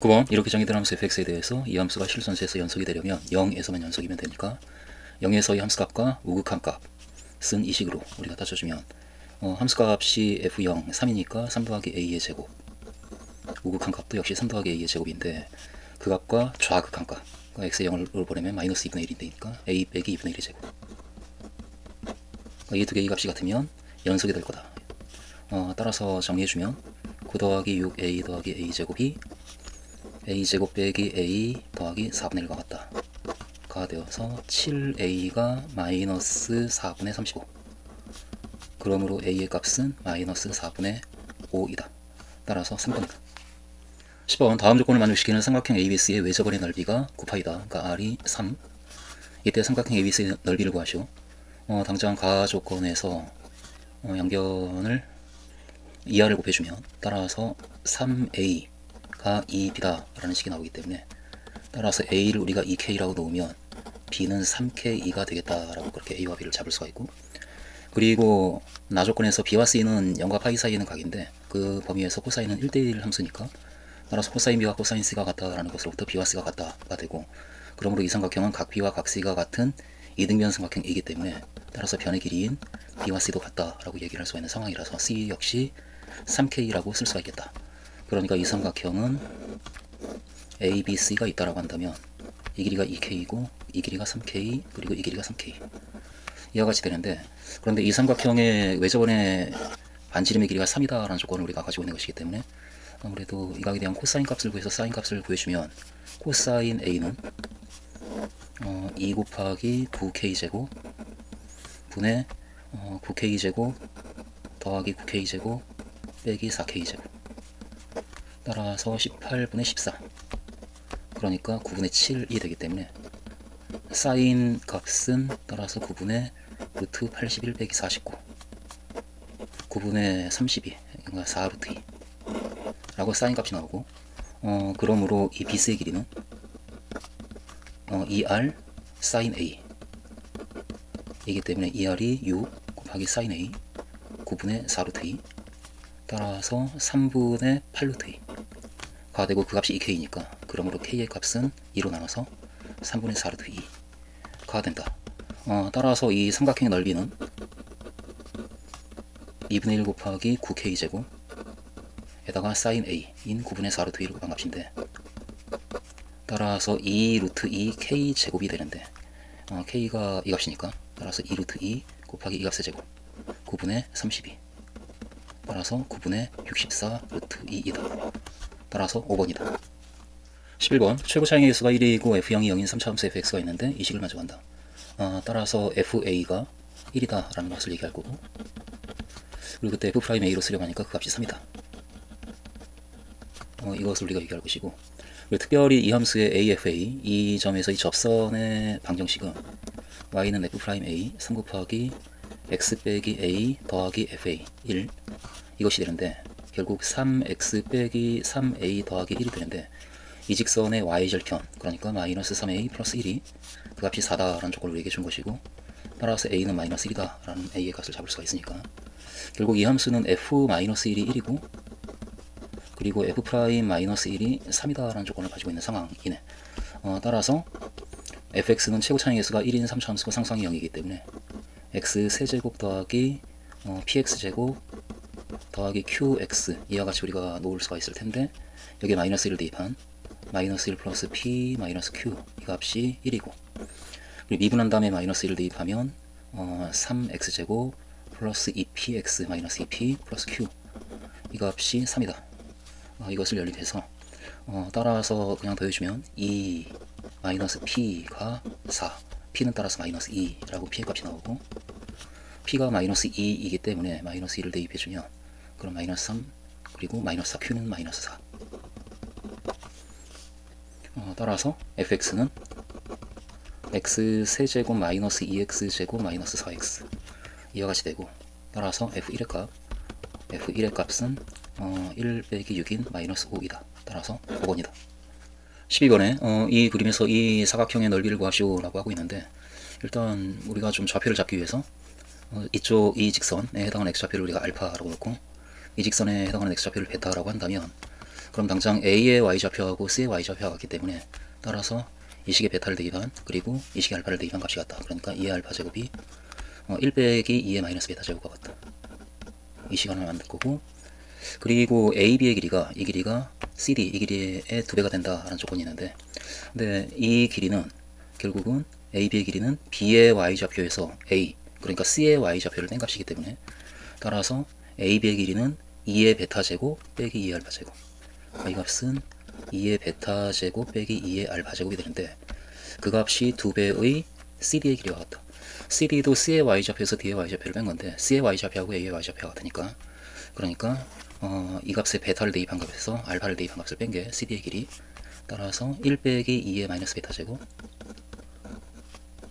9번 이렇게 정의된 함수 fx에 대해서 이 함수가 실선수에서 연속이 되려면 0에서만 연속이면 되니까 0에서의 함수값과 우극한 값은 이 식으로 우리가 따져주면 함수값이 f0 3이니까 3 더하기 a의 제곱, 우극한 값도 역시 3 더하기 a의 제곱인데 그 값과 좌극한 값, x의 0을 보내면 마이너스 2분의 1인데니까 a 빼기 2분의 1의 제곱, 이 두 개의 값이 같으면 연속이 될 거다. 따라서 정리해주면 9 더하기 6a 더하기 a 제곱이 a제곱 빼기 a 더하기 4분의 1과 같다 가 되어서 7a가 마이너스 4분의 35, 그러므로 a의 값은 마이너스 4분의 5이다. 따라서 3번이다. 10번 다음 조건을 만족시키는 삼각형 ABC의 외접원의 넓이가 9파이다. 그러니까 R이 3. 이때 삼각형 ABC의 넓이를 구하시오. 당장 가 조건에서 양변을 2R을 곱해주면 따라서 3A 가 2B다 라는 식이 나오기 때문에 따라서 A를 우리가 2K라고 놓으면 B는 3K가 되겠다라고 그렇게 A와 B를 잡을 수가 있고, 그리고 나 조건에서 B와 C는 0과 파이 사이에 있는 각인데 그 범위에서 코사인은 1대1 함수니까 따라서 코사인 B와 코사인 C가 같다라는 것으로부터 B와 C가 같다가 되고, 그러므로 이 삼각형은 각 B와 각 C가 같은 이등변 삼각형이기 때문에 따라서 변의 길이인 B와 C도 같다라고 얘기를 할 수가 있는 상황이라서 C 역시 3K라고 쓸 수가 있겠다. 그러니까 이 삼각형은 A, B, C가 있다라고 한다면 이 길이가 2K이고 이 길이가 3K 그리고 이 길이가 3K 이와 같이 되는데, 그런데 이 삼각형의 외접원의 반지름의 길이가 3이다 라는 조건을 우리가 가지고 있는 것이기 때문에 아무래도 이 각에 대한 코사인 값을 구해서 사인 값을 구해주면 코사인 A는 2 곱하기 9K제곱 분의 9K제곱 더하기 9K제곱 빼기 4K제곱, 따라서 18분의 14, 그러니까 9분의 7이 되기 때문에 사인 값은 따라서 9분의 루트 81 빼기 49, 9분의 32, 그러니까 4 루트 2 라고 사인 값이 나오고, 그러므로 이 BC의 길이는 2R 사인 A 이기 때문에 2R이 6 곱하기 사인 A 9분의 4 루트 2, 따라서 3분의 8 루트 2 가 되고, 그 값이 2K니까 그러므로 K의 값은 2로 나눠서 3분의 4 루트 2가 된다. 따라서 이 삼각형의 넓이는 2분의 1 곱하기 9K제곱 에다가 사인 A인 9분의 4 루트 2를 곱한 값인데, 따라서 2 루트 2 K제곱이 되는데 K가 이 값이니까 따라서 2 루트 2 곱하기 이 값의 제곱 9분의 32, 따라서 9분의 64 루트 2이다. 따라서 5번이다. 11번 최고 차항의 개수가 1이고 F0이 0인 3차 함수 fx가 있는데 이 식을 만족한다. 따라서 FA가 1이다 라는 것을 얘기할 거고, 그리고 그때 F'A로 쓰려고 하니까 그 값이 3이다. 이것을 우리가 얘기할 것이고, 그리고 특별히 이 함수의 AFA 이 점에서 이 접선의 방정식은 y는 F'A 3 곱하기 x 빼기 a 더하기 FA 1 이것이 되는데, 결국 3x 빼기 3a 더하기 1이 되는데 이 직선의 y절편, 그러니까 마이너스 3a 플러스 1이 그 값이 4다라는 조건을 우리에게 준 것이고, 따라서 a는 마이너스 1이다 라는 a의 값을 잡을 수가 있으니까 결국 이 함수는 f-1이 1이고 그리고 f'-1이 3이다 라는 조건을 가지고 있는 상황이네. 따라서 fx는 최고 차항의 개수가 1인 3차 함수고 상수항이 0이기 때문에 x 세제곱 더하기 px제곱 더하기 qx 이와 같이 우리가 놓을 수가 있을 텐데, 여기에 마이너스 1을 대입한 마이너스 1 플러스 p 마이너스 q 이 값이 1이고, 그리고 미분한 다음에 마이너스 1을 대입하면 3x제곱 플러스 2px 마이너스 2p 플러스 q 이 값이 3이다. 이것을 연립해서 따라서 그냥 더해주면 2 마이너스 p가 4, p는 따라서 마이너스 2라고 p의 값이 나오고, p가 마이너스 2이기 때문에 마이너스 2를 대입해주면 그럼 마이너스 3 그리고 마이너스 4, q는 마이너스 4. 따라서 fx는 x 세제곱 마이너스 2x제곱 마이너스 4x 이와 같이 되고, 따라서 f1의 값은 1 빼기 6인 마이너스 5이다. 따라서 5번이다. 12번에 이 그림에서 이 사각형의 넓이를 구하시오 라고 하고 있는데, 일단 우리가 좀 좌표를 잡기 위해서 이쪽 이 직선에 해당하는 x좌표를 우리가 알파라고 놓고 이 직선에 해당하는 x좌표를 베타라고 한다면 그럼 당장 A의 y좌표하고 C의 y좌표가 같기 때문에 따라서 이 식의 베타를 대입한 그리고 이 식의 알파를 대입한 값이 같다. 그러니까 2의 알파 제곱이 1 빼기 2의 마이너스 베타 제곱과 같다. 이 시간을 만들 거고, 그리고 AB의 길이가 이 길이가 CD 이 길이의 2배가 된다라는 조건이 있는데, 근데 이 길이는 결국은 AB의 길이는 B의 y좌표에서 A, 그러니까 C의 y좌표를 뺀 값이기 때문에 따라서 AB의 길이는 2의 베타 제곱 빼기 2의 알파 제곱, 이 값은 2의 베타 제곱 빼기 2의 알파 제곱이 되는데, 그 값이 2배의 CD의 길이와 같다. CD도 C의 y좌표에서 D의 y좌표를 뺀 건데 C의 y좌표하고 A의 y좌표가 같으니까, 그러니까 이 값에 베타를 대입한 값에서 알파를 대입한 값을 뺀 게 CD의 길이, 따라서 1 빼기 2의 마이너스 베타 제곱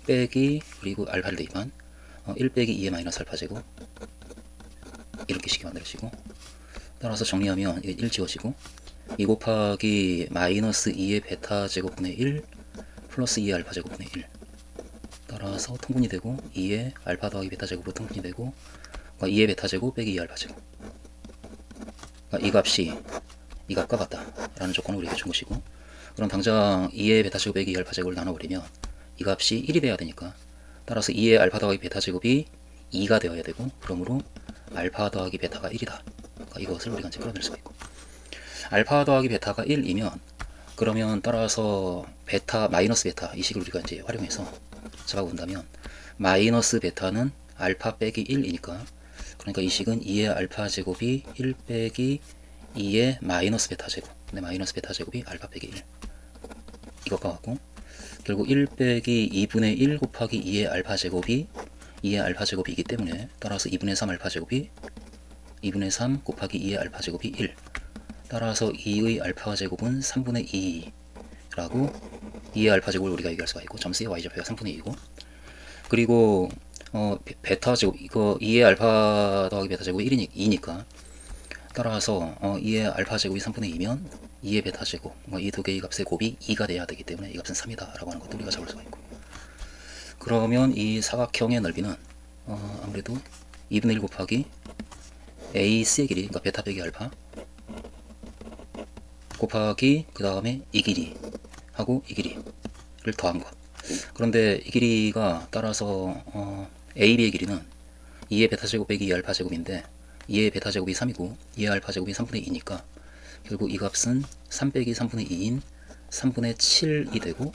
빼기 그리고 알파를 대입한 1 빼기 2의 마이너스 알파 제곱, 이렇게 식이 만들어지고, 따라서 정리하면 1 지워지고 2 곱하기 마이너스 2의 베타 제곱분의 1 플러스 2의 알파 제곱분의 1, 따라서 통분이 되고 2의 알파 더하기 베타 제곱으로 통분이 되고, 그러니까 2의 베타 제곱 빼기 2의 알파 제곱, 그러니까 이 값이 이 값과 같다 라는 조건을 우리가 준 것이고, 그럼 당장 2의 베타 제곱 빼기 2의 알파 제곱을 나눠버리면 이 값이 1이 돼야 되니까, 따라서 2의 알파 더하기 베타 제곱이 2가 되어야 되고, 그러므로 알파 더하기 베타가 1이다. 그러니까 이것을 우리가 이제 끌어낼 수가 있고, 알파 더하기 베타가 1이면 그러면 따라서 베타 마이너스 베타 이 식을 우리가 이제 활용해서 잡아본다면, 마이너스 베타는 알파 빼기 1이니까, 그러니까 이 식은 2의 알파 제곱이 1 빼기 2의 마이너스 베타 제곱, 근데 마이너스 베타 제곱이 알파 빼기 1, 이것과 같고, 결국 1 빼기 2분의 1 곱하기 2의 알파 제곱이 2의 알파 제곱이기 때문에, 따라서 2분의 3 알파 제곱이 2분의 3 곱하기 2의 알파 제곱이 1, 따라서 2의 알파 제곱은 3분의 2라고 2의 알파 제곱을 우리가 얘기할 수가 있고, 점수의 y좌표가 3분의 2이고, 그리고 베타 제곱, 이거 2의 알파 더하기 베타 제곱이 2니까 따라서 2의 알파 제곱이 3분의 2면 2의 베타 제곱, 이 두 개의 값의 곱이 2가 돼야 되기 때문에 이 값은 3이다 라고 하는 것도 우리가 잡을 수가 있고, 그러면 이 사각형의 넓이는 아무래도 2분의 1 곱하기 AC의 길이, 그러니까 베타 빼기 알파 곱하기 그 다음에 이 길이 하고 이 길이를 더한 것. 그런데 이 길이가 따라서 AB의 길이는 2의 베타 제곱 빼기 2 알파 제곱인데 2의 베타 제곱이 3이고 2의 알파 제곱이 3분의 2니까 결국 이 값은 3 빼기 3분의 2인 3분의 7이 되고,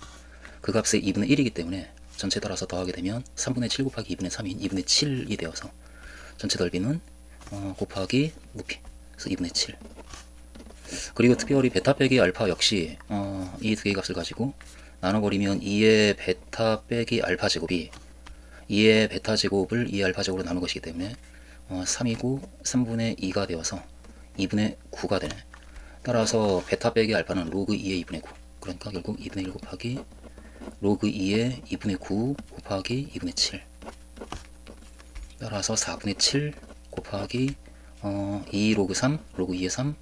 그 값의 2분의 1이기 때문에 전체 따라서 더하게 되면 3분의 7 곱하기 2분의 3인 2분의 7이 되어서 전체 넓이는 곱하기 높이, 그래서 2분의 7. 그리고 특별히 베타 빼기 알파 역시 이 두 개의 값을 가지고 나눠버리면 2의 베타 빼기 알파 제곱이 2의 베타 제곱을 2의 알파 제곱으로 나눈 것이기 때문에 3이고 3분의 2가 되어서 2분의 9가 되네. 따라서 베타 빼기 알파는 로그 2의 2분의 9, 그러니까 결국 2분의 1 곱하기 로그 2의 2분의 9 곱하기 2분의 7, 따라서 4분의 7 곱하기 2 로그 3 로그 2의 3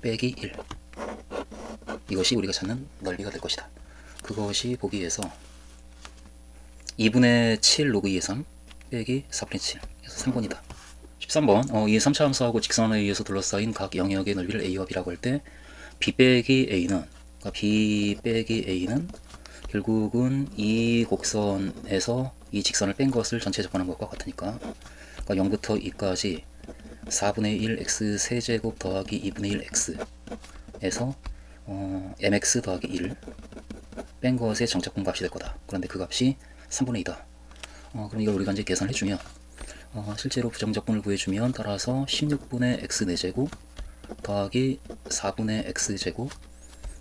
빼기 1, 이것이 우리가 찾는 넓이가 될 것이다. 그것이 보기에서 2분의 7 로그 2의 3 빼기 4분의 7, 그래서 3번이다. 13번 이 3차 함수하고 직선에 의해서 둘러싸인 각 영역의 넓이를 A와 B라고 할 때 B 빼기 A는, 그러니까 B 빼기 A는 결국은 이 곡선에서 이 직선을 뺀 것을 전체 접근한 것과 같으니까, 그러니까 0부터 2까지 4분의 1 x 세제곱 더하기 2분의 1 x에서 mx 더하기 1을 뺀 것의 정착분 값이 될 거다. 그런데 그 값이 3분의 2다. 그럼 이걸 우리가 이제 계산을 해주면 실제로 부정적분을 구해주면, 따라서 16분의 x 4제곱 더하기 4분의 x 제곱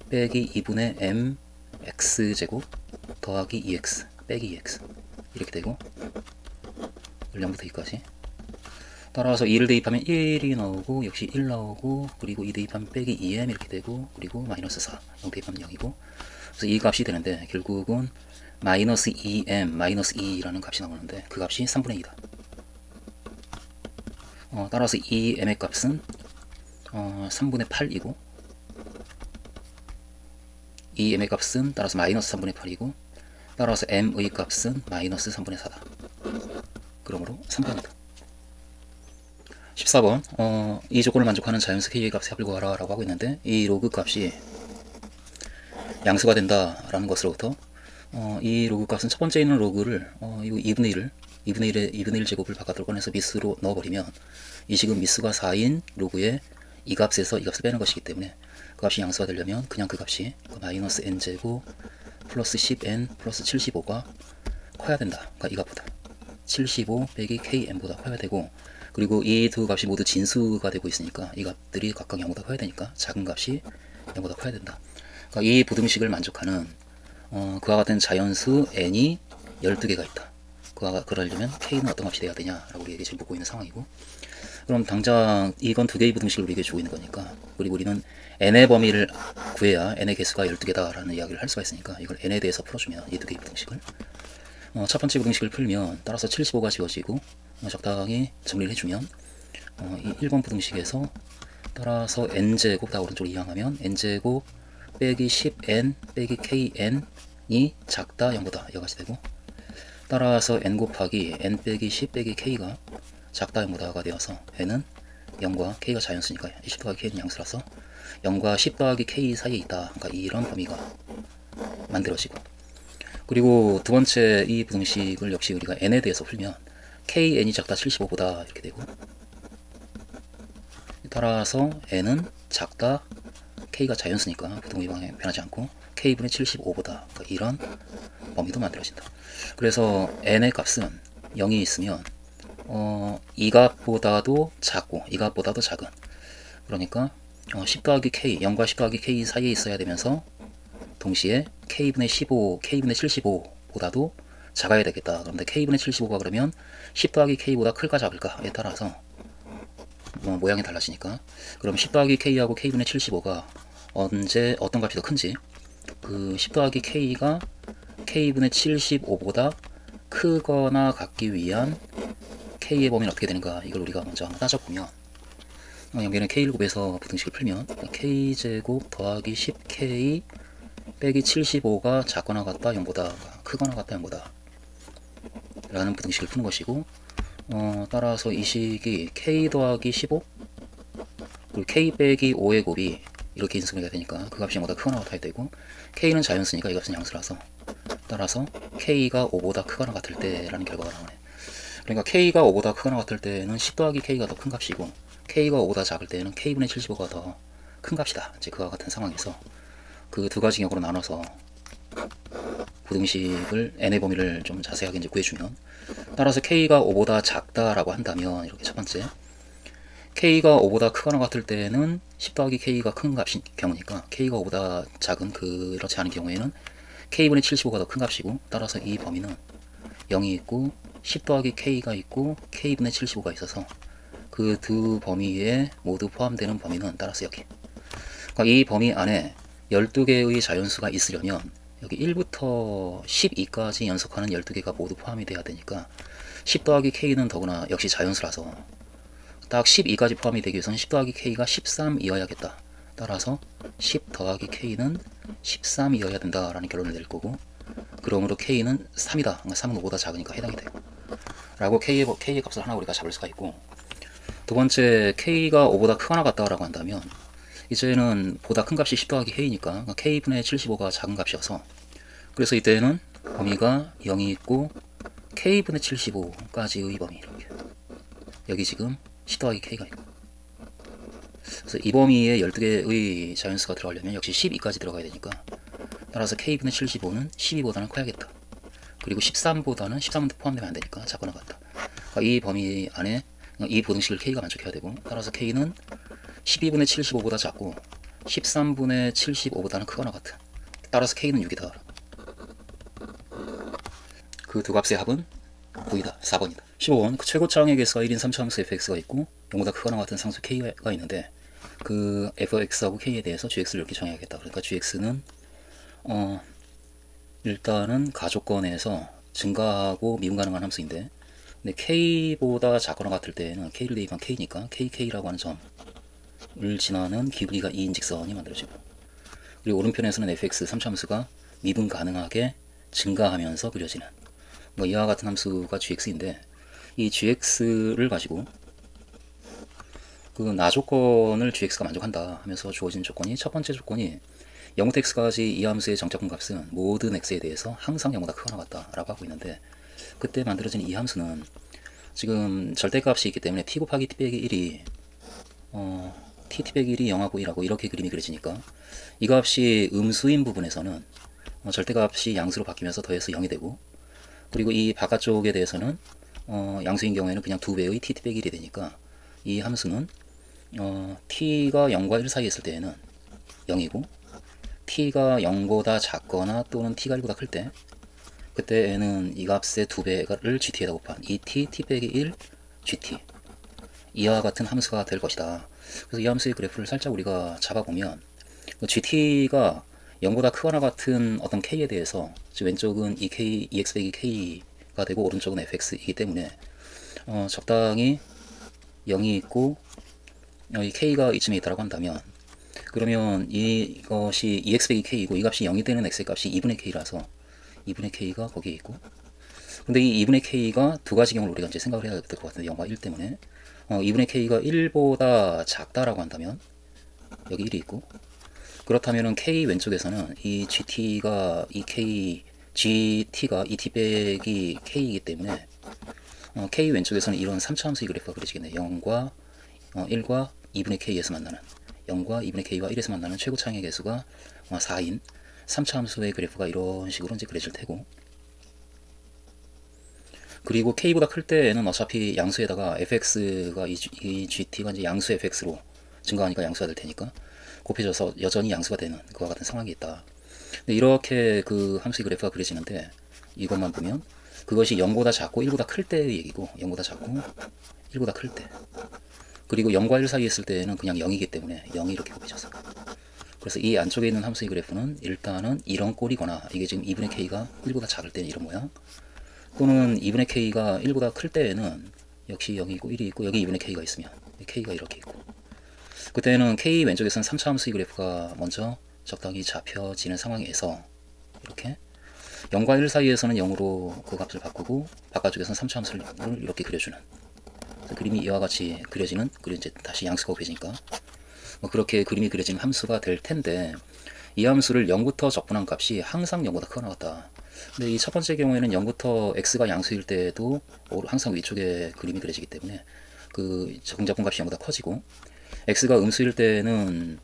빼기 2분의 m x 제곱 더하기 2x 빼기 2x 이렇게 되고, 0부터 2까지 따라서 2를 대입하면 1이 나오고 역시 1 나오고, 그리고 2 대입하면 빼기 2m 이렇게 되고, 그리고 마이너스 4, 0 대입하면 0이고, 그래서 이 값이 되는데 결국은 마이너스 2m 마이너스 2라는 값이 나오는데 그 값이 3분의 2다. 따라서 이 m의 값은 3분의 8이고, 이 m의 값은 따라서 마이너스 3분의 8이고, 따라서 m의 값은 마이너스 3분의 4다. 그러므로 3번이다. 14번 이 조건을 만족하는 자연수 k의 값의 합을 구하라 라고 하고 있는데, 이 로그 값이 양수가 된다 라는 것으로부터 이 로그 값은 첫 번째 있는 로그를 이거 2분의 1 제곱을 바깥으로 꺼내서 미수로 넣어버리면, 이 지금 미수가 4인 로그의 이 값에서 이 값을 빼는 것이기 때문에 그 값이 양수가 되려면 그냥 그 값이 마이너스 n제곱 플러스 10n 플러스 75가 커야 된다. 그러니까 이 값보다 75 빼기 kn보다 커야 되고, 그리고 이 두 값이 모두 진수가 되고 있으니까 이 값들이 각각 0보다 커야 되니까 작은 값이 0보다 커야 된다. 그러니까 이 부등식을 만족하는 그와 같은 자연수 n이 12개가 있다. 그러려면 k는 어떤 값이 돼야 되냐라고 우리에게 지금 묻고 있는 상황이고, 그럼 당장 이건 두 개의 부등식을 우리에게 주고 있는 거니까, 그리고 우리는 n의 범위를 구해야 n의 개수가 12개다 라는 이야기를 할 수가 있으니까, 이걸 n에 대해서 풀어주면 이 두 개의 부등식을 첫 번째 부등식을 풀면 따라서 75가 지워지고, 적당히 정리를 해주면 이 1번 부등식에서 따라서 n제곱 다 오른쪽으로 이항하면 n제곱 빼기 10n 빼기 kn이 작다 0보다 이것이 되고, 따라서 n 곱하기 n 빼기 10 빼기 k가 작다 0보다가 되어서 n은 0과 k가 자연수니까 10 더하기 k는 양수라서 0과 10 더하기 k 사이에 있다. 그러니까 이런 범위가 만들어지고, 그리고 두 번째 이 부등식을 역시 우리가 n에 대해서 풀면 kn이 작다 75보다 이렇게 되고, 따라서 n은 작다 k가 자연수니까 부등호 방향 변하지 않고 k분의 75보다, 그러니까 이런 범위도 만들어진다. 그래서 n의 값은 0이 있으면 이 값보다도 작고 이 값보다도 작은, 그러니까 10 더하기 k, 0과 10 더하기 k 사이에 있어야 되면서 동시에 k분의 15, k분의 75보다도 작아야 되겠다. 그런데 k분의 75가 그러면 10 더하기 k보다 클까 작을까에 따라서 모양이 달라지니까, 그럼 10 더하기 k하고 k분의 75가 언제 어떤 값이 더 큰지, 그 10 더하기 k가 k분의 75보다 크거나 같기 위한 k의 범위는 어떻게 되는가, 이걸 우리가 먼저 한번 따져보면, 여기는 k를 곱해서 부등식을 풀면 k제곱 더하기 10k 빼기 75가 작거나 같다 0보다, 크거나 같다 0보다 라는 부등식을 푸는 것이고, 따라서 이 식이 k 더하기 15 그리고 k 빼기 5의 곱이 이렇게 인수분해가 되니까 그 값이 0보다 크거나 같아야 되고, k는 자연수니까 이 값은 양수라서 따라서 k가 5보다 크거나 같을 때 라는 결과가 나오네. 그러니까 k가 5보다 크거나 같을 때는 10 더하기 k가 더 큰 값이고, k가 5보다 작을 때는 k분의 75가 더 큰 값이다. 이제 그와 같은 상황에서 그 두 가지 경우로 나눠서 부등식을 n의 범위를 좀 자세하게 이제 구해주면, 따라서 k가 5보다 작다라고 한다면 이렇게 첫 번째, k가 5보다 크거나 같을 때는 10 더하기 k가 큰 값인 경우니까 k가 5보다 작은 그렇지 않은 경우에는 k분의 75가 더 큰 값이고, 따라서 이 범위는 0이 있고 10 더하기 k가 있고 k분의 75가 있어서 그 두 범위에 모두 포함되는 범위는 따라서 여기, 그러니까 이 범위 안에 12개의 자연수가 있으려면 여기 1부터 12까지 연속하는 12개가 모두 포함이 돼야 되니까 10 더하기 k는 더구나 역시 자연수라서 딱 12까지 포함이 되기 위해서는 10 더하기 k가 13이어야겠다. 따라서 10 더하기 k는 13이어야 된다라는 결론을 낼 거고, 그러므로 k는 3이다. 그러니까 3은 5보다 작으니까 해당이 되고 라고 k의 값을 하나 우리가 잡을 수가 있고, 두 번째 k가 5보다 크거나 같다라고 한다면 이제는 보다 큰 값이 10 더하기 k니까 k분의 75가 작은 값이어서, 그래서 이때는 범위가 0이 있고 k분의 75까지의 범위, 이렇게 여기 지금 10 더하기 k가 있고, 그래서 이 범위에 12개의 자연수가 들어가려면 역시 12까지 들어가야 되니까, 따라서 k분의 75는 12보다는 커야겠다. 그리고 13보다는 13은 포함되면 안 되니까 작거나 같다. 그러니까 이 범위 안에 이 부등식을 k가 만족해야 되고, 따라서 k는 12분의 75보다 작고 13분의 75보다는 크거나 같은, 따라서 k는 6이다. 그 두 값의 합은 9이다. 4번이다. 15번 그 최고차항의 개수가 1인 3차함수 fx가 있고 0보다 크거나 같은 상수 k가 있는데, 그 fx하고 k에 대해서 gx를 이렇게 정해야겠다. 그러니까 gx는 일단은 가족권에서 증가하고 미분 가능한 함수인데, 근데 k보다 작거나 같을 때는 k를 대입한 k니까 kk라고 하는 점을 지나는 기울기가 2인 직선이 만들어지고, 그리고 오른편에서는 fx 3차함수가 미분 가능하게 증가하면서 그려지는 이와 같은 함수가 gx인데, 이 gx를 가지고 그 나 조건을 gx가 만족한다 하면서 주어진 조건이, 첫 번째 조건이 0부터 x까지 이 함수의 정적분 값은 모든 x에 대해서 항상 0보다 크거나 같다 라고 하고 있는데, 그때 만들어진 이 함수는 지금 절대값이 있기 때문에 t 곱하기 t 빼기 1이 t 빼기 1이 0하고 1하고 이렇게 그림이 그려지니까, 이 값이 음수인 부분에서는 절대값이 양수로 바뀌면서 더해서 0이 되고, 그리고 이 바깥쪽에 대해서는 양수인 경우에는 그냥 2배의 t 빼기 1이 되니까, 이 함수는 t가 0과 1 사이에 있을 때에는 0이고, t가 0보다 작거나 또는 t가 1보다 클 때, 그때에는 이 값의 2배를 gt에다 곱한 2t t 빼기 1 gt, 이와 같은 함수가 될 것이다. 그래서 이 함수의 그래프를 살짝 우리가 잡아보면, gt가 0보다 크거나 같은 어떤 k에 대해서, 즉 왼쪽은 EX 빼기 k가 되고 오른쪽은 fx이기 때문에 적당히 0이 있고 이 k가 이쯤에 있다고 한다면, 그러면 이것이 EX 빼기 k이고 이 값이 0이 되는 x의 값이 2분의 k라서 2분의 k가 거기에 있고, 근데 이 2분의 k가 두 가지 경우를 우리가 이제 생각을 해야 될 것 같은데, 0과 1 때문에 2분의 k가 1보다 작다라고 한다면 여기 1이 있고, 그렇다면은 k 왼쪽에서는 이 gt가 이 gt가 이 t 빼기 k이기 때문에 k 왼쪽에서는 이런 3차함수의 그래프가 그려지겠네. 0과 1과 2분의 k에서 만나는, 0과 2분의 k와 1에서 만나는 최고차항의 개수가 4인 3차함수의 그래프가 이런 식으로 이제 그려질 테고, 그리고 k보다 클 때에는 어차피 양수에다가 fx가 이 gt가 이제 양수 fx로 증가하니까 양수가 될 테니까 곱해져서 여전히 양수가 되는 그와 같은 상황이 있다. 근데 이렇게 그 함수의 그래프가 그려지는데, 이것만 보면 그것이 0보다 작고 1보다 클 때의 얘기고, 0보다 작고 1보다 클 때, 그리고 0과 1 사이에 있을 때는 그냥 0이기 때문에 0이 이렇게 곱해져서, 그래서 이 안쪽에 있는 함수의 그래프는 일단은 이런 꼴이거나, 이게 지금 2분의 k가 1보다 작을 때는 이런 모양, 또는 2분의 k가 1보다 클 때에는 역시 0이 있고 1이 있고 여기 2분의 k가 있으면 k가 이렇게 있고, 그때는 k 왼쪽에서는 3차 함수의 그래프가 먼저 적당히 잡혀지는 상황에서 이렇게 0과 1 사이에서는 0으로 그 값을 바꾸고 바깥쪽에서는 3차 함수를 이렇게 그려주는, 그림이 이와 같이 그려지는, 그리고 이제 다시 양수가 곱해지니까 그렇게 그림이 그려지는 함수가 될 텐데, 이 함수를 0부터 적분한 값이 항상 0보다 크거나 같다. 근데 이 첫 번째 경우에는 0부터 x가 양수일 때도 항상 위쪽에 그림이 그려지기 때문에 그 정적분 값이 0보다 커지고, x가 음수일 때는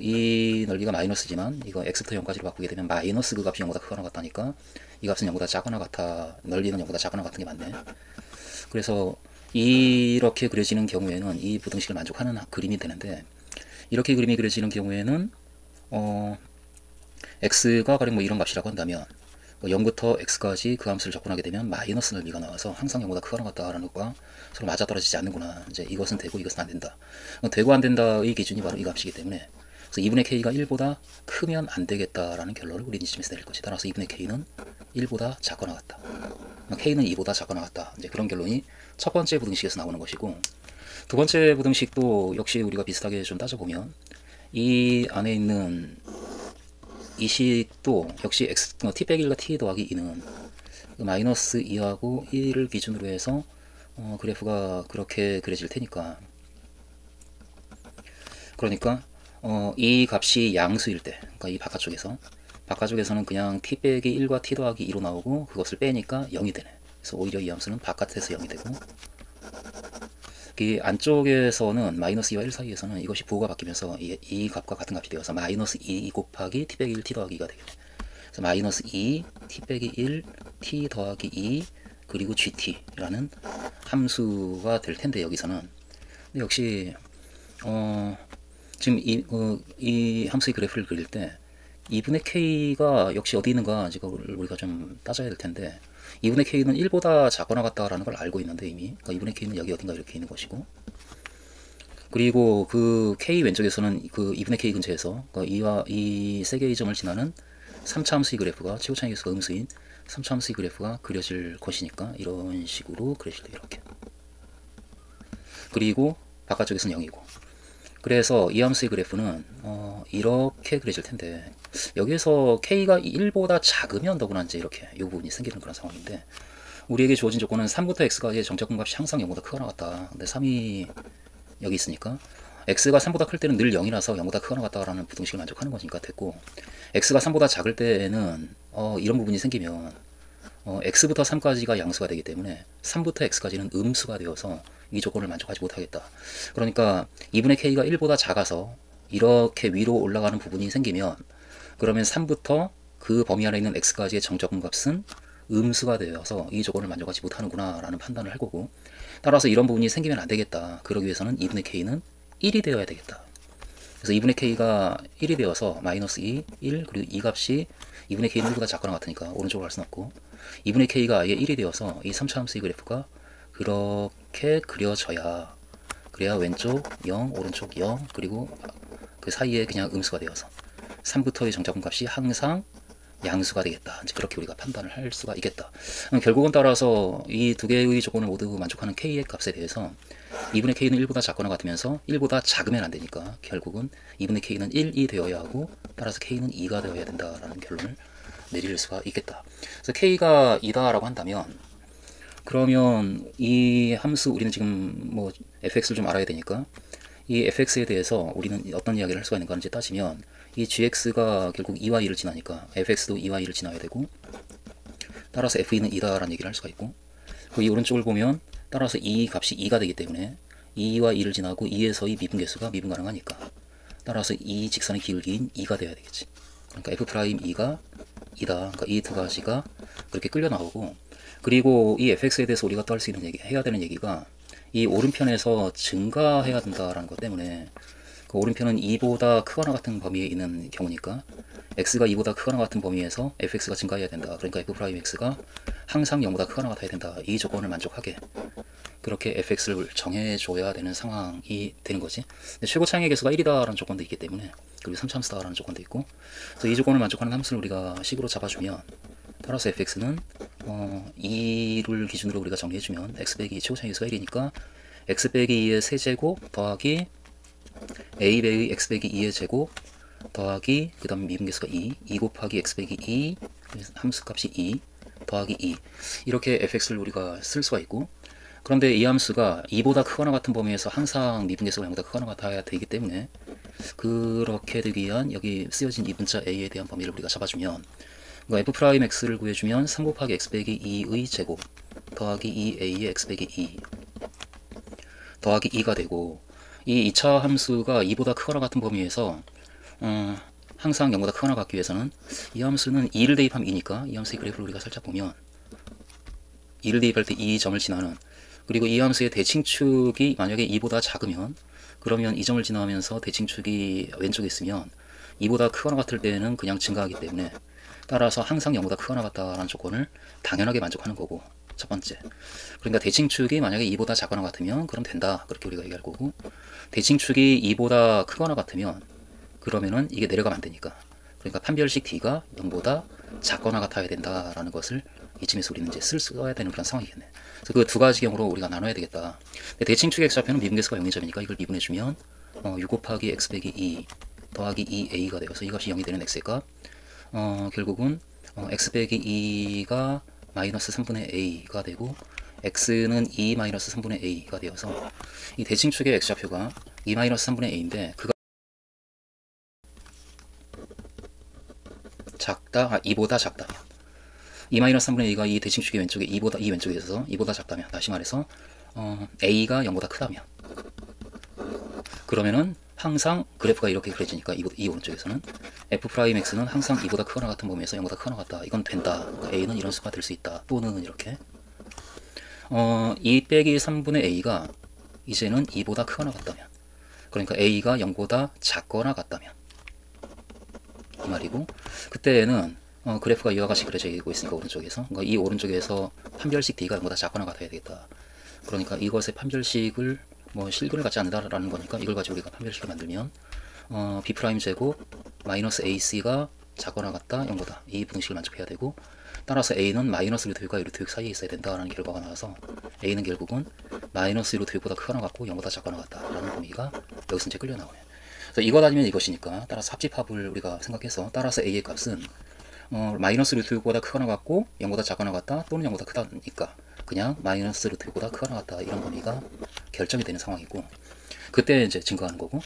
이 넓이가 마이너스지만 이거 x부터 0까지로 바꾸게 되면 마이너스 그 값이 0보다 크거나 같다니까 이 값은 0보다 작거나 같아, 넓이는 0보다 작거나 같은 게 맞네. 그래서 이렇게 그려지는 경우에는 이 부등식을 만족하는 그림이 되는데, 이렇게 그림이 그려지는 경우에는 x가 가령 뭐 이런 값이라고 한다면 0부터 x까지 그 함수를 접근하게 되면 마이너스 넓이가 나와서 항상 0보다 크거나 같다라는 것과 서로 맞아떨어지지 않는구나. 이제 이것은 되고 이것은 안 된다. 되고 안 된다의 기준이 바로 이 값이기 때문에, 그래서 2분의 k가 1보다 크면 안 되겠다라는 결론을 우리는 이쯤에서 내릴 것이다. 따라서 2분의 k는 1보다 작거나 같다. k는 2보다 작거나 같다. 이제 그런 결론이 첫 번째 부등식에서 나오는 것이고, 두 번째 부등식도 역시 우리가 비슷하게 좀 따져보면 이 안에 있는 이 식도 역시 x, t 빼기 1과 t 더하기 2는 마이너스 2하고 1을 기준으로 해서 그래프가 그렇게 그려질 테니까, 그러니까 이 값이 양수일 때, 그러니까 이 바깥쪽에서는 그냥 t 빼기 1과 t 더하기 2로 나오고 그것을 빼니까 0이 되네. 그래서 오히려 이 함수는 바깥에서 0이 되고, 이 안쪽에서는 마이너스 2와 1 사이에서는 이것이 부호가 바뀌면서 이 값과 같은 값이 되어서 마이너스 2 곱하기 t 빼기 1 t 더하기 2가 되겠네. 그래서 마이너스 2 t 빼기 1 t 더하기 2 그리고 gt라는 함수가 될 텐데, 여기서는 근데 역시 지금 이 함수의 그래프를 그릴 때 2분의 k가 역시 어디 있는가 지금 우리가 좀 따져야 될 텐데, 2분의 k는 1보다 작거나 같다라는 걸 알고 있는데 이미, 그러니까 2분의 k는 여기 어딘가 이렇게 있는 것이고, 그리고 그 k 왼쪽에서는 그 2분의 k 근처에서 이와 이 세 개의 점을 지나는 3차 함수의 그래프가, 최고차항의 개수가 음수인 3차 함수의 그래프가 그려질 것이니까 이런 식으로 그려질 때 이렇게, 그리고 바깥쪽에서는 0이고, 그래서 이 함수의 그래프는 이렇게 그려질 텐데, 여기에서 k가 1보다 작으면 더구나 이제 이렇게 이 부분이 생기는 그런 상황인데, 우리에게 주어진 조건은 3부터 x까지의 정적분 값이 항상 0보다 크거나 같다. 근데 3이 여기 있으니까 x가 3보다 클 때는 늘 0이라서 0보다 크거나 같다라는 부등식을 만족하는 거니까 됐고, x가 3보다 작을 때에는 이런 부분이 생기면 x부터 3까지가 양수가 되기 때문에 3부터 x까지는 음수가 되어서 이 조건을 만족하지 못하겠다. 그러니까 2분의 k가 1보다 작아서 이렇게 위로 올라가는 부분이 생기면 그러면 3부터 그 범위 안에 있는 x까지의 정적분 값은 음수가 되어서 이 조건을 만족하지 못하는구나 라는 판단을 할 거고, 따라서 이런 부분이 생기면 안 되겠다. 그러기 위해서는 2분의 k는 1이 되어야 되겠다. 그래서 2분의 k가 1이 되어서 마이너스 2, 1, 그리고 이 값이 2분의 k는 1보다 작거나 같으니까 오른쪽으로 갈 수는 없고, 2분의 k가 아예 1이 되어서 이 3차 함수의 그래프가 그렇게 그려져야, 그래야 왼쪽 0, 오른쪽 0, 그리고 그 사이에 그냥 음수가 되어서 3부터의 정적분 값이 항상 양수가 되겠다. 이제 그렇게 우리가 판단을 할 수가 있겠다. 결국은 따라서 이 두 개의 조건을 모두 만족하는 k의 값에 대해서 2분의 k는 1보다 작거나 같으면서 1보다 작으면 안 되니까 결국은 2분의 k는 1이 되어야 하고, 따라서 k는 2가 되어야 된다라는 결론을 내릴 수가 있겠다. 그래서 k가 2다라고 한다면 그러면 이 함수, 우리는 지금 뭐 fx를 좀 알아야 되니까 이 fx에 대해서 우리는 어떤 이야기를 할 수가 있는가 하는지 따지면, 이 gx가 결국 2와 2를 지나니까 fx도 2와 2를 지나야 되고, 따라서 f2는 2다라는 얘기를 할 수가 있고, 그 이 오른쪽을 보면 따라서 이 값이 2가 되기 때문에 2와 2를 지나고 2에서의 미분계수가 미분 가능하니까 따라서 이 직선의 기울기인 2가 되어야 되겠지. 그러니까 f'2가 2다. 그러니까 이 두 가지가 그렇게 끌려 나오고, 그리고 이 fx에 대해서 우리가 또 할 수 있는 얘기, 해야 되는 얘기가 이 오른편에서 증가해야 된다라는 것 때문에, 그 오른편은 2보다 크거나 같은 범위에 있는 경우니까 x가 2보다 크거나 같은 범위에서 fx가 증가해야 된다. 그러니까 f'x가 항상 0보다 크거나 같아야 된다. 이 조건을 만족하게 그렇게 fx를 정해줘야 되는 상황이 되는 거지. 근데 최고 차항의 개수가 1이다라는 조건도 있기 때문에, 그리고 3참수다라는 조건도 있고, 그래서 이 조건을 만족하는 함수를 우리가 식으로 잡아주면, 따라서 fx는 2를 기준으로 우리가 정리해주면 x 빼기 2 최고 차항의 개수가 1이니까 x 빼기 2의 세제곱 더하기 a 배의 x 빼기 2의 제곱 더하기 그 다음에 미분계수가 2 곱하기 x 빼기 2 함수값이 2 더하기 2, 이렇게 fx를 우리가 쓸 수가 있고, 그런데 이 함수가 2보다 크거나 같은 범위에서 항상 미분계수가 0보다 크거나 같아야 되기 때문에, 그렇게 되기 위한 여기 쓰여진 이 분자 a에 대한 범위를 우리가 잡아주면, f'x를 구해주면 3 곱하기 x 빼기 2의 제곱 더하기 2a의 x 빼기 2 더하기 2가 되고, 이 2차 함수가 2보다 크거나 같은 범위에서 항상 0보다 크거나 같기 위해서는 이 함수는 2를 대입하면 2니까 이 함수의 그래프를 우리가 살짝 보면 2를 대입할 때 이 점을 지나는, 그리고 이 함수의 대칭축이 만약에 2보다 작으면 그러면 이 점을 지나면서 대칭축이 왼쪽에 있으면 2보다 크거나 같을 때는 그냥 증가하기 때문에, 따라서 항상 0보다 크거나 같다라는 조건을 당연하게 만족하는 거고, 첫 번째. 그러니까 대칭축이 만약에 2보다 작거나 같으면 그럼 된다. 그렇게 우리가 얘기할 거고, 대칭축이 2보다 크거나 같으면 그러면은 이게 내려가면 안 되니까, 그러니까 판별식 d가 0보다 작거나 같아야 된다라는 것을 이쯤에서 우리는 이제 써야 되는 그런 상황이겠네. 그래서 그 두 가지 경우로 우리가 나눠야 되겠다. 대칭축의 x좌표는 미분계수가 0이 점이니까 이걸 미분해주면 6 곱하기 x 빼기 2 더하기 2a가 되어서 이 값이 0이 되는 x의 값, 결국은 x 빼기 2가 마이너스 3분의 a가 되고, x는 2 마이너스 3분의 a가 되어서 이 대칭축의 x좌표가 2 마이너스 3분의 a인데, 그가 작다, 2보다 작다면, 2 마이너스 3분의 a가 이 대칭축의 왼쪽에 2보다, 이 왼쪽에 있어서 2보다 작다면, 다시 말해서 a가 0보다 크다면, 그러면은 항상 그래프가 이렇게 그려지니까 이 오른쪽에서는 f'x는 항상 2보다 크거나 같은 범위에서 0보다 크거나 같다. 이건 된다. 그러니까 a는 이런 수가 될 수 있다. 또는 이렇게 2 빼기 3분의 a가 이제는 2보다 크거나 같다면, 그러니까 a가 0보다 작거나 같다면 이 말이고, 그때에는 그래프가 이와 같이 그려지고 있으니까 오른쪽에서, 그러니까 이 오른쪽에서 판별식 d가 0보다 작거나 같아야 되겠다. 그러니까 이것의 판별식을 실근을 갖지 않는다라는 거니까 이걸 가지고 우리가 판별식을 만들면 b' 제곱 마이너스 ac가 작거나 같다 0보다, 이 부등식을 만족해야 되고, 따라서 a는 마이너스 루트 6과 루트 6 사이에 있어야 된다라는 결과가 나와서 a는 결국은 마이너스 루트 6보다 크거나 같고 0보다 작거나 같다라는 범위가 여기서 이제 끌려 나오네. 그래서 이것 아니면 이것이니까 따라서 합집합을 우리가 생각해서, 따라서 a의 값은 마이너스 루트 6보다 크거나 같고 0보다 작거나 같다 또는 0보다 크다니까 그냥 마이너스 루트 6보다 크거나 같다, 이런 범위가 결정이 되는 상황이고, 그때 이제 증가하는 거고,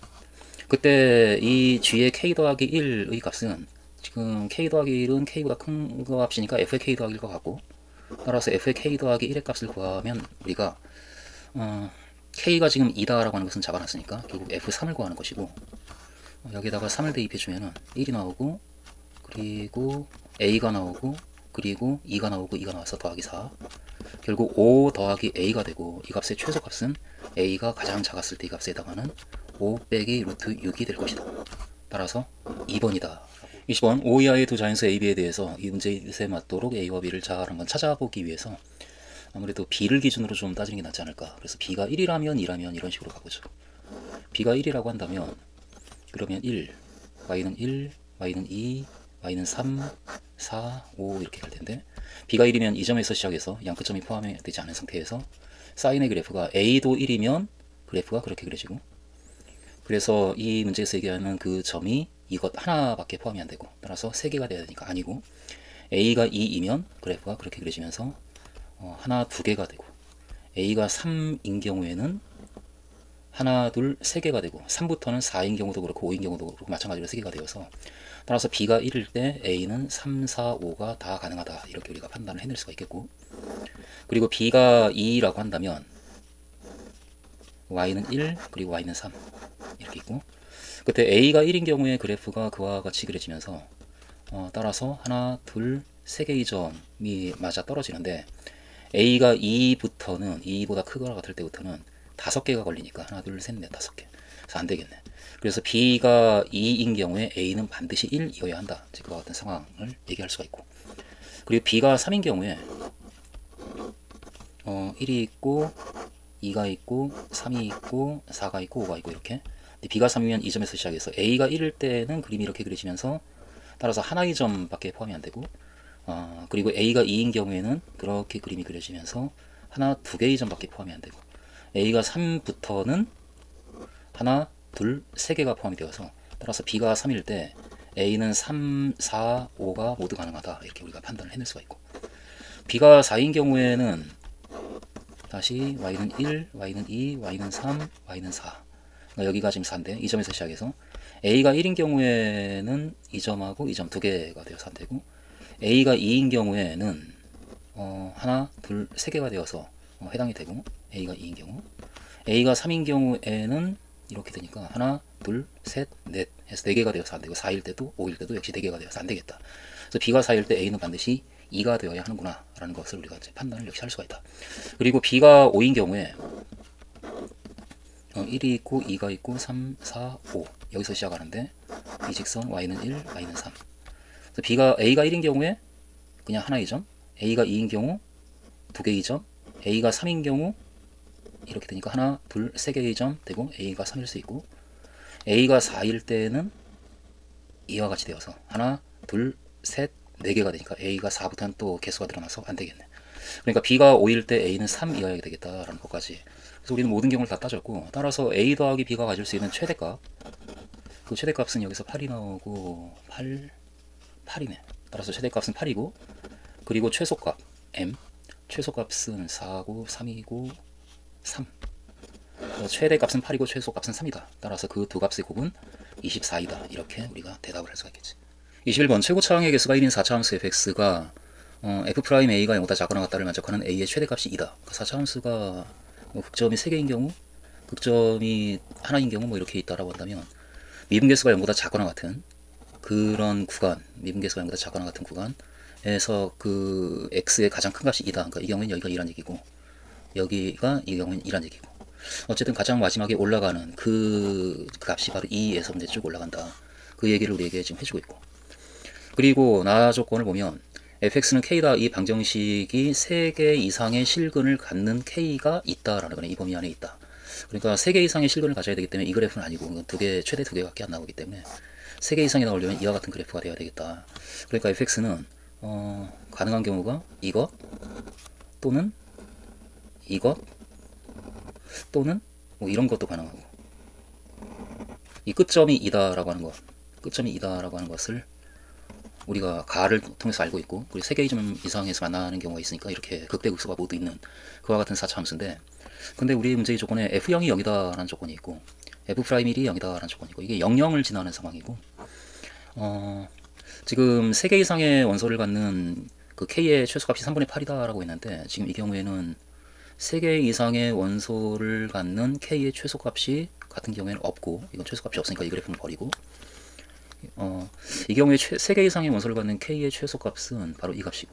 그때 이 g의 k 더하기 1의 값은 지금 k 더하기 1은 k보다 큰 거 값이니까 f의 k 더하기 1과 같고, 따라서 f의 k 더하기 1의 값을 구하면 우리가 k가 지금 2다라고 하는 것은 잡아놨으니까 결국 f3을 구하는 것이고, 여기다가 3을 대입해 주면은 1이 나오고, 그리고 a가 나오고, 그리고 2가 나오고 2가 나와서 더하기 4, 결국 5 더하기 a가 되고, 이 값의 최소값은 a가 가장 작았을 때 이 값에 해당하는 5 빼기 루트 6이 될 것이다. 따라서 2번이다. 20번 5 이하의 두 자연수 a, b에 대해서 이 문제에 맞도록 a와 b를 잘 한번 찾아보기 위해서 아무래도 b를 기준으로 좀 따지는 게 낫지 않을까. 그래서 b가 1이라면 2라면 이런 식으로 가보죠. b가 1이라고 한다면 그러면 1, y는 1, y는 2, y는 3, 4, 5 이렇게 갈 텐데, b가 1이면 이 점에서 시작해서 양끝점이 포함되지 않은 상태에서 사인의 그래프가 a도 1이면 그래프가 그렇게 그려지고, 그래서 이 문제에서 얘기하는 그 점이 이것 하나밖에 포함이 안 되고, 따라서 3개가 돼야 되니까 아니고, a가 2이면 그래프가 그렇게 그려지면서 하나, 2개가 되고, a가 3인 경우에는 하나, 둘, 3개가 되고, 3부터는 4인 경우도 그렇고 5인 경우도 그렇고 마찬가지로 3개가 되어서, 따라서 b가 1일 때 a는 3, 4, 5가 다 가능하다, 이렇게 우리가 판단을 해낼 수가 있겠고, 그리고 b가 2라고 한다면 y는 1, 그리고 y는 3 이렇게 있고, 그때 a가 1인 경우에 그래프가 그와 같이 그려지면서 따라서 하나, 둘, 3개의 점이 맞아 떨어지는데, a가 2부터는 2보다 크거나 같을 때부터는 5개가 걸리니까 하나, 둘, 셋, 넷, 5개. 그래서 안 되겠네. 그래서 b가 2인 경우에 a는 반드시 1이어야 한다. 그와 같은 상황을 얘기할 수가 있고, 그리고 b가 3인 경우에 1이 있고 2가 있고 3이 있고 4가 있고 5가 있고 이렇게. b가 3이면 이 점에서 시작해서 a가 1일 때는 그림이 이렇게 그려지면서 따라서 하나의 점밖에 포함이 안 되고, 그리고 a가 2인 경우에는 그렇게 그림이 그려지면서 하나, 2개의 점밖에 포함이 안 되고, a가 3부터는 하나, 둘, 3개가 포함이 되어서 따라서 b가 3일 때 a는 3, 4, 5가 모두 가능하다, 이렇게 우리가 판단을 해낼 수가 있고, b가 4인 경우에는 다시 y는 1, y는 2, y는 3, y는 4. 그러니까 여기가 지금 4인데 이 점에서 시작해서 a가 1인 경우에는 이 점하고 이 점 2개가 되어서 안 되고, a가 2인 경우에는 하나, 둘, 3개가 되어서 해당이 되고, a가 2인 경우, a가 3인 경우에는 이렇게 되니까 하나, 둘, 셋, 넷 해서 4개가 되어서 안 되고, 4일 때도 5일 때도 역시 4개가 되어서 안 되겠다. 그래서 b가 4일 때 a는 반드시 2가 되어야 하는구나 라는 것을 우리가 이제 판단을 역시 할 수가 있다. 그리고 b가 5인 경우에 1이 있고 2가 있고 3, 4, 5 여기서 시작하는데, 이 직선 y는 1, y는 3. 그래서 a가 1인 경우에 그냥 하나의 점, a가 2인 경우 2개의 점, a가 3인 경우 이렇게 되니까 하나, 둘, 3개의 점 되고 a가 3일 수 있고, a가 4일 때는 이와 같이 되어서 하나, 둘, 셋, 4개가 되니까 a가 4부터는 또 개수가 늘어나서 안 되겠네. 그러니까 b가 5일 때 a는 3이어야 되겠다라는 것까지. 그래서 우리는 모든 경우를 다 따졌고, 따라서 a 더하기 b가 가질 수 있는 최대값, 그 최대값은 여기서 8이 나오고 8이네. 따라서 최대값은 8이고, 그리고 최소값 m, 최소값은 4고 3이고 3. 최대값은 8이고 최소값은 3이다. 따라서 그 두 값의 곱은 24이다. 이렇게 우리가 대답을 할 수가 있겠지. 21번 최고차항의 개수가 1인 4차함수 fx가 f'a가 0보다 작거나 같다를 만족하는 a의 최대값이 2다. 4차함수가 극점이 3개인 경우, 극점이 하나인 경우 뭐 이렇게 있다라고 한다면, 미분계수가 0보다 작거나 같은 그런 구간, 미분계수가 0보다 작거나 같은 구간에서 그 x의 가장 큰 값이 2다. 그러니까 이 경우는 여기가 2란 얘기고, 여기가 이 경우는 2란 얘기고, 어쨌든 가장 마지막에 올라가는 그 값이 바로 2에서 문제 쭉 올라간다. 그 얘기를 우리에게 지금 해주고 있고, 그리고 나 조건을 보면 fx는 k다. 이 방정식이 3개 이상의 실근을 갖는 k가 있다라는 거네. 이 범위 안에 있다. 그러니까 3개 이상의 실근을 가져야 되기 때문에 이 그래프는 아니고 최대 2개밖에 안 나오기 때문에 3개 이상이 나오려면 이와 같은 그래프가 돼야 되겠다. 그러니까 fx는 가능한 경우가 이것 또는 이것 또는 뭐 이런 것도 가능하고, 이 끝점이 2다라고 하는 것, 끝점이 2다라고 하는 것을 우리가 가를 통해서 알고 있고, 그리고 3개의 점 이상에서 만나는 경우가 있으니까 이렇게 극대극소가 모두 있는 그와 같은 4차함수인데, 근데 우리 문제의 조건에 f0이 0이다 라는 조건이 있고 f'1이 0이다 라는 조건이 있고 이게 00을 지나는 상황이고 지금 3개 이상의 원소를 갖는 그 k의 최소값이 3분의 8이다 라고 했는데 지금 이 경우에는 3개 이상의 원소를 갖는 k의 최소값이 같은 경우에는 없고 이건 최소값이 없으니까 이 그래프는 버리고 이 경우에 3개 이상의 원소를 갖는 k의 최소값은 바로 이 값이고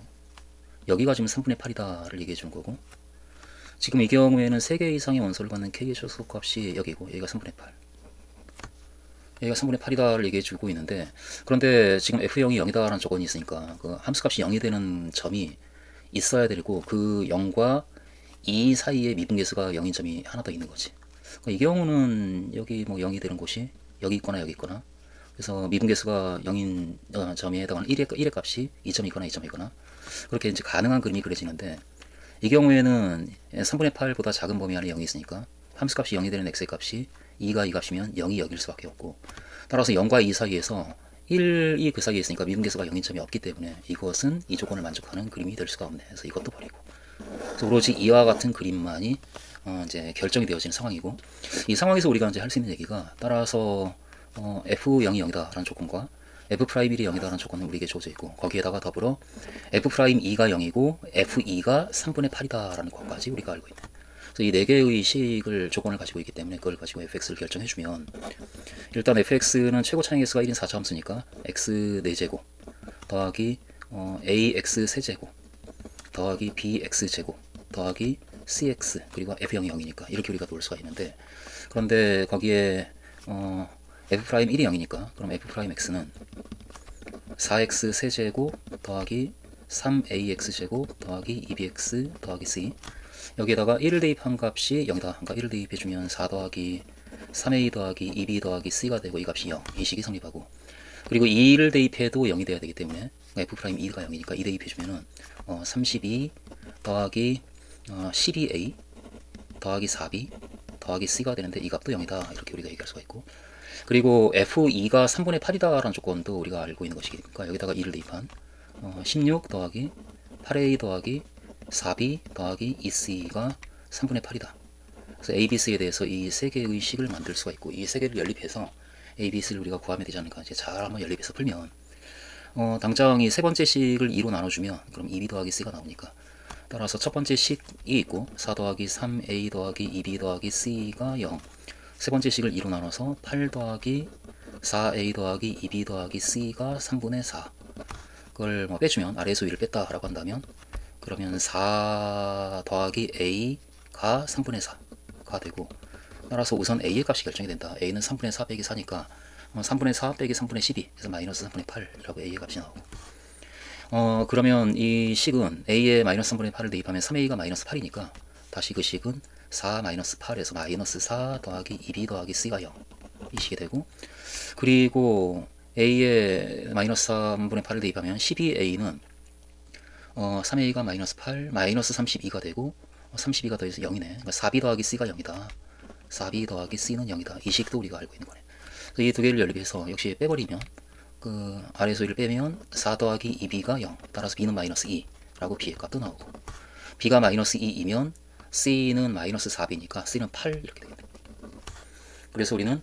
여기가 지금 3분의 8이다를 얘기해 주는 거고 지금 이 경우에는 3개 이상의 원소를 갖는 k의 최소값이 여기고 여기가 3분의 8 여기가 3분의 8이다를 얘기해 주고 있는데 그런데 지금 f0이 0이다 라는 조건이 있으니까 그 함수값이 0이 되는 점이 있어야 되고 그 0과 2 사이에 미분계수가 0인 점이 하나 더 있는 거지. 이 경우는 여기 뭐 0이 되는 곳이 여기 있거나 여기 있거나 그래서 미분계수가 0인 점에 해당하는 1의 값이 2점이거나 2점이거나 그렇게 이제 가능한 그림이 그려지는데 이 경우에는 3분의 8보다 작은 범위 안에 0이 있으니까 함수값이 0이 되는 x의 값이 2가 이 값이면 0이 여기일 수밖에 없고 따라서 0과 2 사이에서 1이 그 사이에 있으니까 미분계수가 0인 점이 없기 때문에 이것은 이 조건을 만족하는 그림이 될 수가 없네. 그래서 이것도 버리고 그래서 오로지 이와 같은 그림만이 이제 결정이 되어지는 상황이고 이 상황에서 우리가 이제 할 수 있는 얘기가 따라서 f0이 0이다 라는 조건과 f'1이 0이다 라는 조건은 우리에게 주어져 있고 거기에다가 더불어 f'2가 0이고 f2가 3분의 8이다 라는 것까지 우리가 알고 있네. 그래서 이 4개의 식을 조건을 가지고 있기 때문에 그걸 가지고 fx를 결정해주면 일단 fx는 최고 차항 x가 1인 4차 함수니까 x 4제곱 더하기 ax 세제곱 더하기 bx제곱 더하기 cx 그리고 f0이 0이니까 이렇게 우리가 놓을 수가 있는데 그런데 거기에 f'1이 0이니까 그럼 f'x는 4x 세제곱 더하기 3ax제곱 더하기 2bx 더하기 c 여기에다가 1을 대입한 값이 0이다. 그러니까 1을 대입해주면 4 더하기 3a 더하기 2b 더하기 c가 되고 이 값이 0. 이 식이 성립하고 그리고 2를 대입해도 0이 돼야 되기 때문에 f'2가 0이니까 2 대입해주면은 32 더하기 12a 더하기 4b 더하기 c가 되는데 이 값도 0이다. 이렇게 우리가 얘기할 수가 있고 그리고 f2가 3분의 8이다 라는 조건도 우리가 알고 있는 것이니까 여기다가 2를 대입한 16 더하기 8a 더하기 4b 더하기 2c가 3분의 8이다. 그래서 a, b, c에 대해서 이 세 개의 식을 만들 수가 있고 이 세 개를 연립해서 a, b, c를 우리가 구하면 되지 않을까. 이제 잘 한번 연립해서 풀면 당장 이 세 번째 식을 2로 나눠주면 그럼 2b 더하기 c가 나오니까 따라서 첫 번째 식이 있고 4 더하기 3a 더하기 2b 더하기 c가 0 세 번째 식을 2로 나눠서 8 더하기 4a 더하기 2b 더하기 c가 3분의 4 그걸 뭐 빼주면 아래에서 위를 뺐다 라고 한다면 그러면 4 더하기 a가 3분의 4가 되고 따라서 우선 a의 값이 결정이 된다. a는 3분의 4 빼기 4니까 3분의 4 빼기 3분의 12 그래서 마이너스 3분의 8라고 a의 값이 나오고 그러면 이 식은 a에 마이너스 3분의 8을 대입하면 3a가 마이너스 8이니까 다시 그 식은 4 마이너스 8에서 마이너스 4 더하기 2b 더하기 c가 0 이 식이 되고 그리고 a에 마이너스 3분의 8을 대입하면 12a는 3a가 마이너스 8 마이너스 32가 되고 32가 더해서 0이네. 그러니까 4b 더하기 c가 0이다. 4b 더하기 c는 0이다. 이 식도 우리가 알고 있는 거네. 이 두 개를 연립해서 역시 빼버리면 그 아래에서 1을 빼면 4 더하기 2b가 0 따라서 b는 마이너스 2라고 b의 값도 나오고 b가 마이너스 2이면 c는 마이너스 4b니까 c는 8 이렇게 되겠네. 그래서 우리는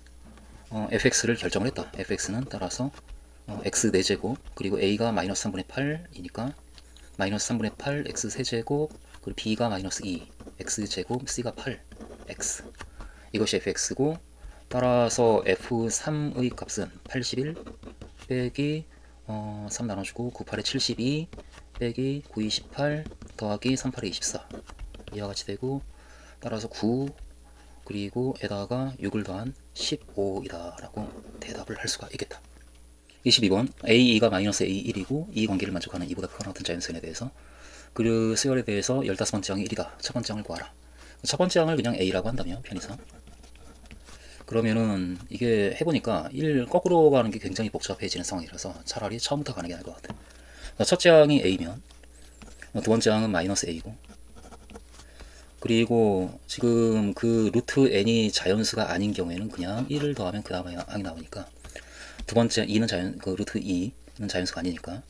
fx를 결정을 했다. fx는 따라서 x 4제곱 그리고 a가 마이너스 3분의 8이니까 마이너스 3분의 8 x 세제곱 그리고 b가 마이너스 2 x제곱 c가 8 x 이것이 fx고 따라서 f3의 값은 81 빼기 3 나눠주고 98에 72 빼기 9이 18 더하기 38에 24 이와 같이 되고 따라서 9 그리고 에다가 6을 더한 15이다 라고 대답을 할 수가 있겠다. 22번 a2가 마이너스 a1이고 이 관계를 만족하는 이보다 크거나 같은 자연수에 대해서 그 수열에 대해서 15번째 항이 1이다. 첫 번째 항을 구하라. 첫 번째 항을 그냥 a라고 한다면 편의상 그러면은 이게 해보니까 1 거꾸로 가는 게 굉장히 복잡해지는 상황이라서 차라리 처음부터 가는 게 나을 것 같아. 첫째 항이 a면 두 번째 항은 마이너스 a고 그리고 지금 그 루트 n이 자연수가 아닌 경우에는 그냥 1을 더하면 그 다음 항이 나오니까 두 번째 2는 그 루트 2는 자연수가 아니니까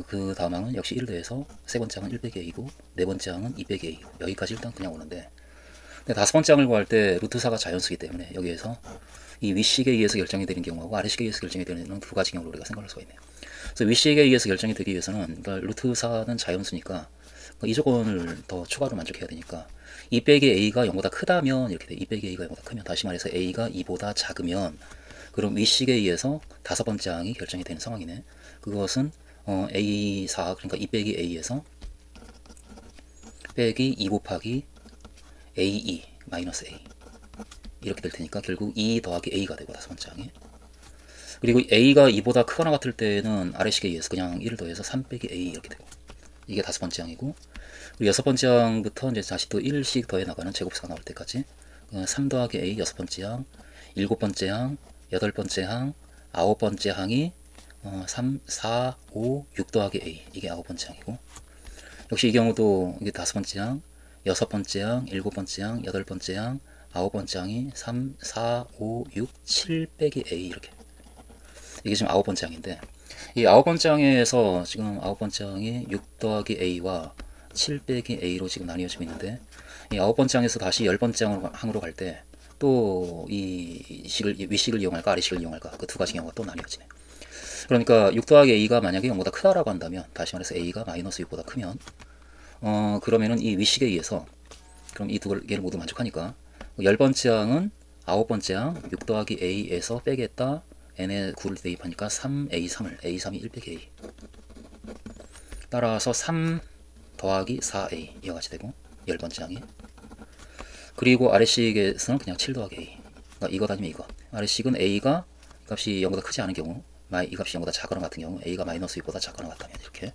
그 다음 항은 역시 1을 더해서 세 번째 항은 1 빼기 a고 네 번째 항은 2 빼기 a고 여기까지 일단 그냥 오는데 근데 다섯 번째 항을 구할 때 루트 4가 자연수기 때문에 여기에서 이 윗식에 의해서 결정이 되는 경우하고 아래식에 의해서 결정이 되는 두 가지 경우를 우리가 생각할 수가 있네요. 그래서 윗식에 의해서 결정이 되기 위해서는 그러니까 루트 4는 자연수니까 이 조건을 더 추가로 만족해야 되니까 2 빼기 a가 0보다 크다면 이렇게 돼. 2 빼기 a가 0보다 크면, 다시 말해서 a가 2보다 작으면, 그럼 윗식에 의해서 다섯 번째 항이 결정이 되는 상황이네. 그것은 a4, 그러니까 2 빼기 a에서 빼기 2 곱하기 a2 마이너스 a 이렇게 될 테니까 결국 2 더하기 a가 되고 다섯 번째 항에, 그리고 a가 2보다 크거나 같을 때는 아래식에 의해서 그냥 1을 더해서 3 빼기 a 이렇게 되고, 이게 다섯 번째 항이고, 그리고 여섯 번째 항부터 이제 다시 또 1씩 더해 나가는 제곱수가 나올 때까지 3 더하기 a 여섯 번째 항, 일곱 번째 항, 여덟 번째 항, 아홉 번째 항이 3, 4, 5, 6 더하기 a, 이게 아홉 번째 항이고, 역시 이 경우도 이게 다섯 번째 항, 여섯 번째 항, 일곱 번째 항, 여덟 번째 항, 아홉 번째 항이 3, 4, 5, 6, 7 빼기 a 이렇게, 이게 지금 아홉 번째 항인데, 이 아홉 번째 항에서 지금 아홉 번째 항이 6 더하기 a와 7 빼기 a로 지금 나뉘어지고 있는데, 이 아홉 번째 항에서 다시 열 번째 항으로 갈 때 또 이 윗식을 이용할까 아래식을 이용할까, 그 두 가지 경우가 또 나뉘어지네. 그러니까 6 더하기 a가 만약에 0보다 크다라고 한다면, 다시 말해서 a가 마이너스 6보다 크면 그러면은 이 윗식에 의해서, 그럼 이 두 개를 모두 만족하니까 열 번째 항은 아홉 번째 항 6 더하기 a에서 빼겠다 n에 9를 대입하니까 3a3을 a3이 1 빼기 a, 따라서 3 더하기 4a 이와 같이 되고 열 번째 항이, 그리고 아래식에서는 그냥 7 더하기 a, 그러니까 이것 아니면 이것. 아래식은 a가 값이 0보다 크지 않은 경우, 이 값이 0보다 작거나 같은 경우, a가 마이너스 6보다 작거나 같다면 이렇게.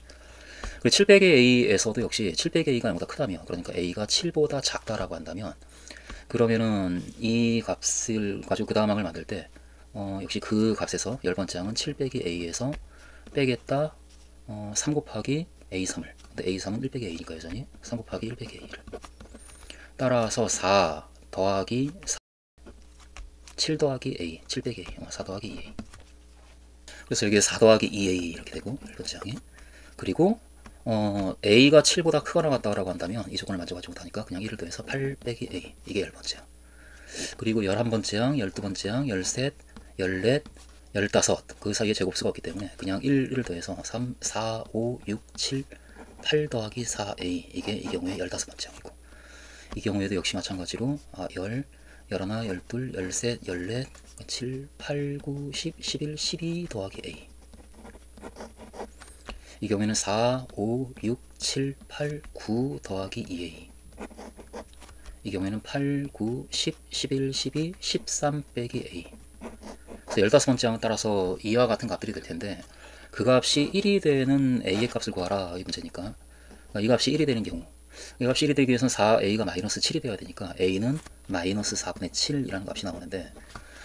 그리고 7 빼기 a에서도 역시 7 빼기 a가 0보다 크다면, 그러니까 a가 7보다 작다라고 한다면, 그러면은 이 값을 가지고 그 다음 항을 만들 때 역시 그 값에서 열 번째 항은 7 빼기 a에서 빼겠다 3 곱하기 a3을, 근데 a3은 1 빼기 a니까 여전히 3 곱하기 1 빼기 a를, 따라서 4 더하기 4, 7 더하기 a, 7 빼기 a, 4 더하기 2a. 그래서 여기 4 더하기 2a 이렇게 되고 열 번째 항에, 그리고 a가 7보다 크거나 같다고 한다면 이 조건을 만족하지 못하니까 그냥 1을 더해서 8 빼기 a, 이게 열 번째 항. 그리고 11번째 항, 12번째 항, 13, 14, 15, 그 사이에 제곱수가 없기 때문에 그냥 1을 더해서 3, 4, 5, 6, 7, 8 더하기 4a, 이게 이 경우에 15번째 항이고, 이 경우에도 역시 마찬가지로 10, 11, 12, 13, 14, 7, 8, 9, 10, 11, 12 더하기 a, 이 경우에는 4, 5, 6, 7, 8, 9 더하기 2a, 이 경우에는 8, 9, 10, 11, 12, 13 빼기 a. 그래서 15번째 항에 따라서 이와 같은 값들이 될 텐데, 그 값이 1이 되는 a의 값을 구하라 이 문제니까, 이 값이 1이 되는 경우, 이 값이 1이 되기 위해서는 4a가 마이너스 7이 되어야 되니까 a는 마이너스 4분의 7이라는 값이 나오는데,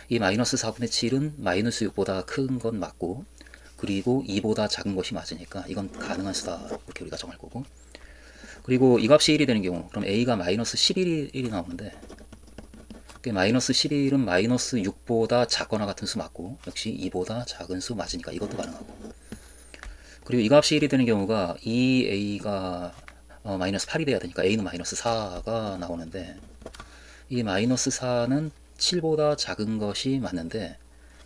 이 마이너스 4분의 7은 마이너스 6보다 큰 건 맞고, 그리고 2보다 작은 것이 맞으니까 이건 가능한 수다, 이렇게 우리가 정할 거고, 그리고 이 값이 1이 되는 경우, 그럼 a가 마이너스 11이 나오는데, 마이너스 11은 마이너스 6보다 작거나 같은 수 맞고, 역시 2보다 작은 수 맞으니까 이것도 가능하고, 그리고 이 값이 1이 되는 경우가 2a가 마이너스 8이 돼야 되니까 a는 마이너스 4가 나오는데, 이 마이너스 4는 7보다 작은 것이 맞는데,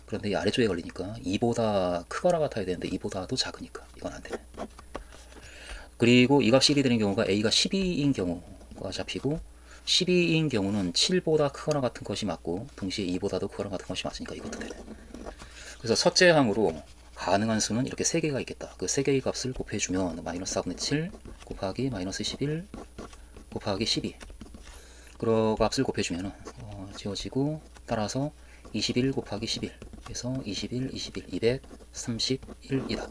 그런데 이 아래쪽에 걸리니까 2보다 크거나 같아야 되는데 2보다도 작으니까 이건 안 되네. 그리고 이 값이 1이 되는 경우가 a가 12인 경우가 잡히고, 12인 경우는 7보다 크거나 같은 것이 맞고 동시에 2보다도 크거나 같은 것이 맞으니까 이것도 되네. 그래서 첫째 항으로 가능한 수는 이렇게 3개가 있겠다. 그 3개의 값을 곱해주면 마이너스 4분의 7 곱하기 마이너스 11 곱하기 12, 그 값을 곱해주면 지워지고, 따라서 21 곱하기 11 그래서 21, 21, 231이다.